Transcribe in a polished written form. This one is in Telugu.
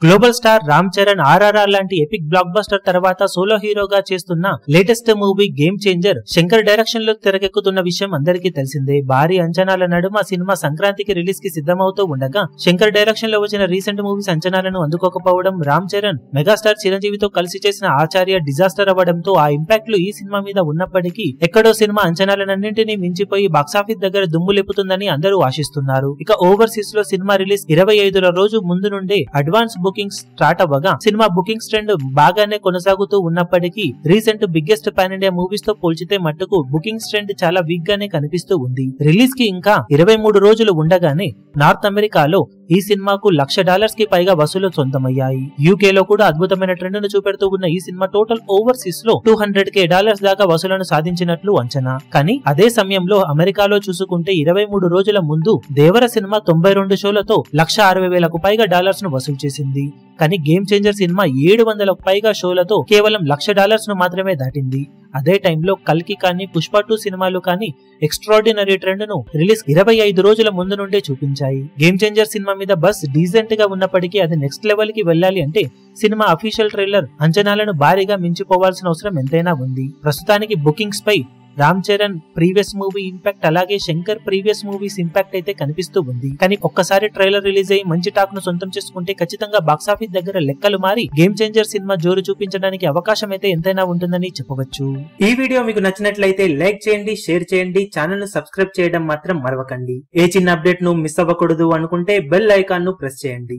గ్లోబల్ స్టార్ రామ్ చరణ్ ఆర్ఆర్ఆర్ లాంటి ఎపిక్ బ్లాక్ బస్టర్ తర్వాత సోలో హీరోగా చేస్తున్న latest movie game changer Shankar direction లో తెరకెక్కుతున్న విషయం అందరికీ తెలిసిందే. భారీ అంచనాల నడుమ సినిమా సంక్రాంతికి రిలీజ్ కి సిద్ధమవుతూ ఉండగా శంకర్ డైరెక్షన్ లో వచ్చిన రీసెంట్ మూవీస్ అంచనాలను అందుకోకపోవడం, రామ్ చరణ్ మెగాస్టార్ చిరంజీవితో కలిసి చేసిన ఆచార్య డిజాస్టర్ అవ్వడంతో ఆ ఇంపాక్ట్ లు ఈ సినిమా మీద ఉన్నప్పటికీ ఎక్కడో సినిమా అంచనాలన్నింటినీ మించిపోయి బాక్సాఫీస్ దగ్గర దుమ్ము లేపుతుందని అందరూ ఆశిస్తున్నారు. ఇక ఓవర్సీస్ లో సినిమా రిలీజ్ 25వ రోజు ముందు నుండే అడ్వాన్స్ బుకింగ్స్ స్టార్ట్ అవ్వగా సినిమా బుకింగ్స్ ట్రెండ్ బాగానే కొనసాగుతూ ఉన్నప్పటికీ recent biggest pan India movies తో పోల్చితే మట్టుకు బుకింగ్స్ ట్రెండ్ చాలా వీక్ గానే కనిపిస్తూ ఉంది. రిలీజ్ కి ఇంకా 23 రోజులు ఉండగానే నార్త్ అమెరికాలో ఈ సినిమాకు $1,00,000 కి పైగా వసూలు సొంతమయ్యాయి. యూకే లో కూడా అద్భుతమైన ట్రెండ్ ను చూపెడుతూ ఉన్న ఈ సినిమా టోటల్ ఓవర్సీస్ లో $200,000 దాకా వసూలను సాధించినట్లు అంచనా. కానీ అదే సమయంలో అమెరికాలో చూసుకుంటే 23 రోజుల ముందు దేవర సినిమా 92 షోలతో $160,000 పైగా ను వసూలు చేసింది. కానీ గేమ్ చేంజర్ సినిమా 700కు పైగా షోలతో కేవలం $1,00,000 ను మాత్రమే దాటింది. అదే టైంలో కల్కి కానీ పుష్ప 2 సినిమాలు కానీ ఎక్స్ట్రాడినరీ ట్రెండ్ ను రిలీజ్ 25 రోజుల ముందు నుండే చూపించాయి. గేమ్ చేంజర్ సినిమా మీద బస్ డీసెంట్ గా ఉన్నప్పటికీ అది నెక్స్ట్ లెవెల్ కి వెళ్ళాలి అంటే సినిమా అఫీషియల్ ట్రైలర్ అంచనాలను భారీగా మించిపోవాల్సిన అవసరం ఎంతైనా ఉంది. ప్రస్తుతానికి బుకింగ్స్ పై Ram Charan previous movie impact అలాగే శంకర్ ప్రీవియస్ మూవీస్ ఇంపాక్ట్ అయితే కనిపిస్తూ ఉంది. కానీ ఒక్కసారి ట్రైలర్ రిలీజ్ అయ్యి మంచి టాక్ ను సొంతం చేసుకుంటే ఖచ్చితంగా బాక్సాఫీస్ దగ్గర లెక్కలు మారి గేమ్ చేంజర్ సినిమా జోరు చూపించడానికి అవకాశం అయితే ఎంతైనా ఉంటుందని చెప్పవచ్చు. ఈ వీడియో మీకు నచ్చినట్లయితే లైక్ చేయండి, షేర్ చేయండి, ఛానల్ ను సబ్స్క్రైబ్ చేయడం మాత్రం మరవకండి. ఏ చిన్న అప్డేట్ ను మిస్ అవ్వకూడదు అనుకుంటే బెల్ ఐకాన్ ను ప్రెస్ చేయండి.